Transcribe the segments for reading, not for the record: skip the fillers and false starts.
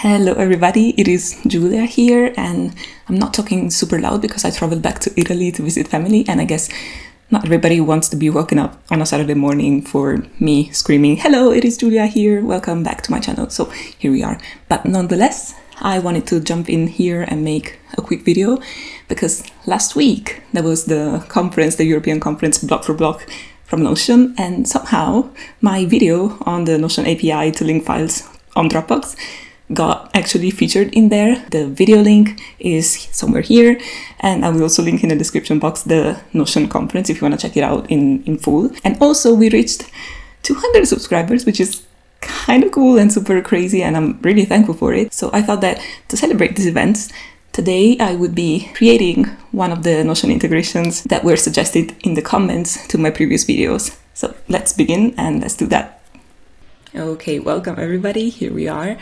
Hello everybody, it is Julia here, and I'm not talking super loud because I traveled back to Italy to visit family, and I guess not everybody wants to be woken up on a Saturday morning for me screaming, "Hello, it is Julia here, welcome back to my channel." So here we are. But nonetheless, I wanted to jump in here and make a quick video because last week there was the conference, the European conference block for block from Notion, and somehow my video on the Notion API to link files on Dropbox got actually featured in there. The video link is somewhere here, and I will also link in the description box the Notion conference if you want to check it out in full. And also we reached 200 subscribers, which is kind of cool and super crazy, and I'm really thankful for it. So I thought that to celebrate these events, today I would be creating one of the Notion integrations that were suggested in the comments to my previous videos. So let's begin and let's do that. Okay, welcome everybody, here we are.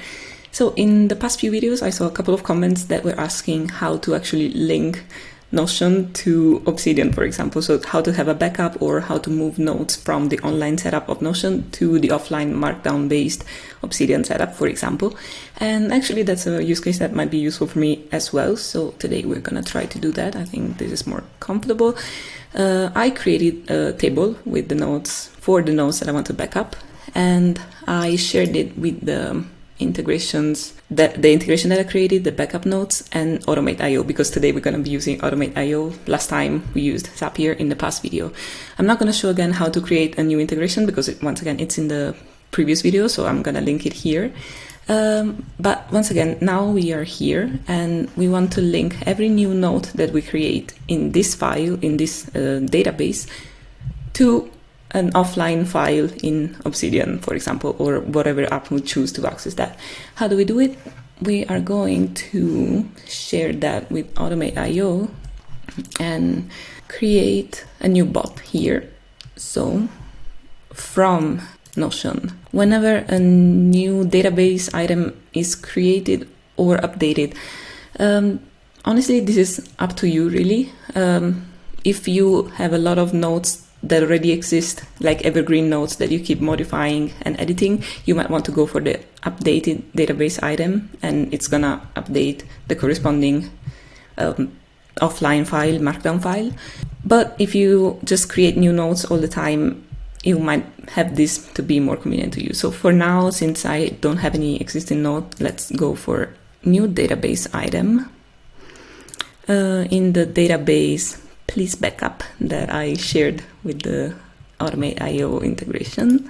So in the past few videos, I saw a couple of comments that were asking how to actually link Notion to Obsidian, for example. So how to have a backup or how to move notes from the online setup of Notion to the offline Markdown-based Obsidian setup, for example. And actually, that's a use case that might be useful for me as well. So today we're going to try to do that. I think this is more comfortable. I created a table with the notes for the notes that I want to back up, and I shared it with the integrations, the integration that I created, the backup notes, and Automate.io, because today we're going to be using Automate.io. Last time we used Zapier in the past video. I'm not going to show again how to create a new integration because once again it's in the previous video, so I'm going to link it here. But once again, now we are here and we want to link every new note that we create in this file, in this database, to an offline file in Obsidian, for example, or whatever app we choose to access that. How do we do it? We are going to share that with Automate.io and create a new bot here. So from Notion, whenever a new database item is created or updated, honestly, this is up to you really. If you have a lot of notes that already exist, like evergreen notes that you keep modifying and editing, you might want to go for the updated database item, and it's gonna update the corresponding offline file, Markdown file. But if you just create new notes all the time, you might have this to be more convenient to you. So for now, since I don't have any existing note, let's go for new database item. In the database please backup that I shared with the Automate.io integration.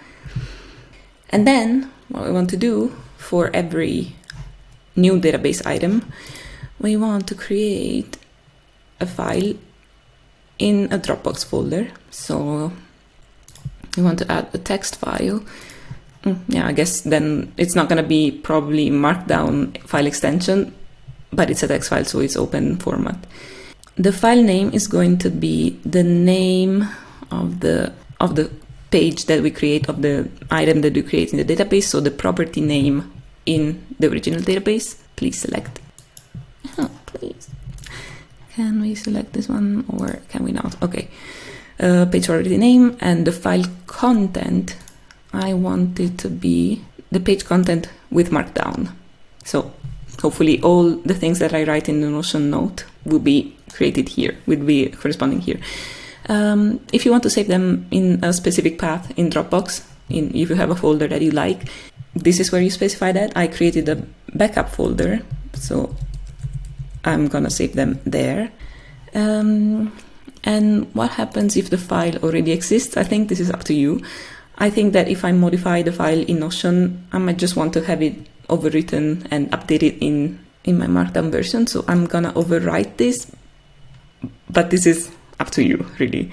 And then what we want to do for every new database item, we want to create a file in a Dropbox folder. So we want to add a text file. Yeah, I guess then it's not going to be probably Markdown file extension, but it's a text file, so it's open format. The file name is going to be the name of the page that we create, of the item that we create in the database, so the property name in the original database. Please select. Oh, please. Can we select this one or can we not? Okay. Page property name, and the file content, I want it to be the page content with Markdown. So hopefully all the things that I write in the Notion note will be created here, will be corresponding here. If you want to save them in a specific path in Dropbox, if you have a folder that you like, this is where you specify that. I created a backup folder, so I'm gonna save them there. And what happens if the file already exists? I think this is up to you. I think that if I modify the file in Notion, I might just want to have it overwritten and updated in my Markdown version. So I'm gonna overwrite this, but this is up to you really.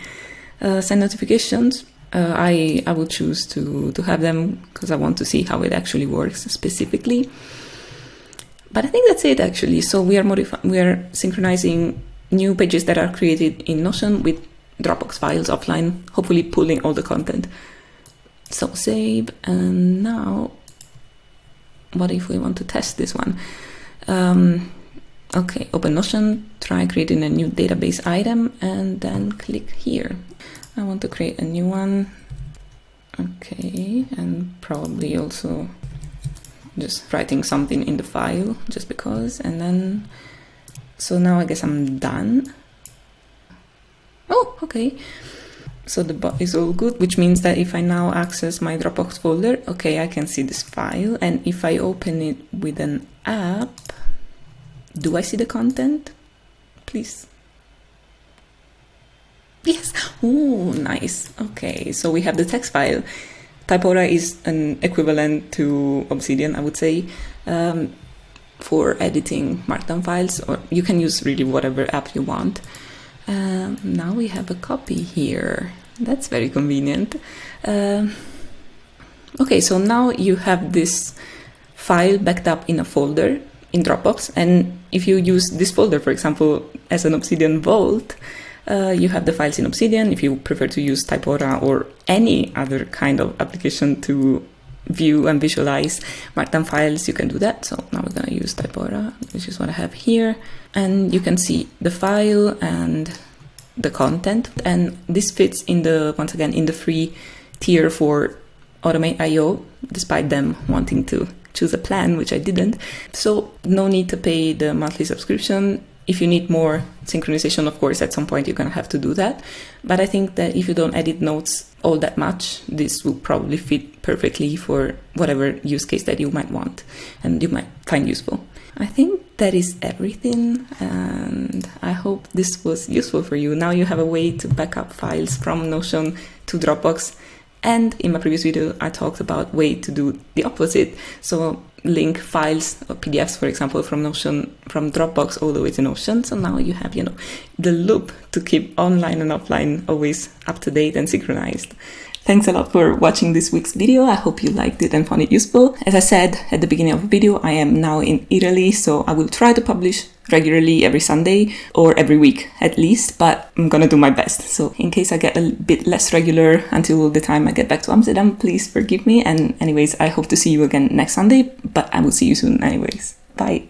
Send notifications, I will choose to have them because I want to see how it actually works specifically. But I think that's it actually. So we are synchronizing new pages that are created in Notion with Dropbox files offline, hopefully pulling all the content. So save, and now what if we want to test this one? Okay, open Notion, try creating a new database item, and then click here. I want to create a new one. Okay, and probably also just writing something in the file just because, and then, so now I guess I'm done. Oh, okay. So the bot is all good, which means that if I now access my Dropbox folder, okay, I can see this file. And if I open it with an app, do I see the content? Please. Yes. Oh, nice. Okay, so we have the text file. Typora is an equivalent to Obsidian, I would say, for editing Markdown files, or you can use really whatever app you want. Now we have a copy here. That's very convenient. Okay, so now you have this file backed up in a folder in Dropbox, and if you use this folder, for example, as an Obsidian vault, you have the files in Obsidian. If you prefer to use Typora or any other kind of application to view and visualize Markdown files, you can do that. So now we're going to use Typora, which is what I have here. And you can see the file and the content. And this fits in the, once again, in the free tier for Automate IO, despite them wanting to choose a plan, which I didn't. So no need to pay the monthly subscription. If you need more synchronization, of course, at some point you're going to have to do that. But I think that if you don't edit notes all that much, this will probably fit perfectly for whatever use case that you might want and you might find useful. I think that is everything, and I hope this was useful for you. Now you have a way to back up files from Notion to Dropbox. And in my previous video, I talked about way to do the opposite. So link files or PDFs, for example, from Notion, from Dropbox all the way to Notion. So now you have, the loop to keep online and offline always up to date and synchronized. Thanks a lot for watching this week's video. I hope you liked it and found it useful. As I said at the beginning of the video, I am now in Italy, so I will try to publish regularly every Sunday or every week at least, but I'm gonna do my best. So in case I get a bit less regular until the time I get back to Amsterdam, please forgive me. And anyways, I hope to see you again next Sunday, but I will see you soon anyways. Bye.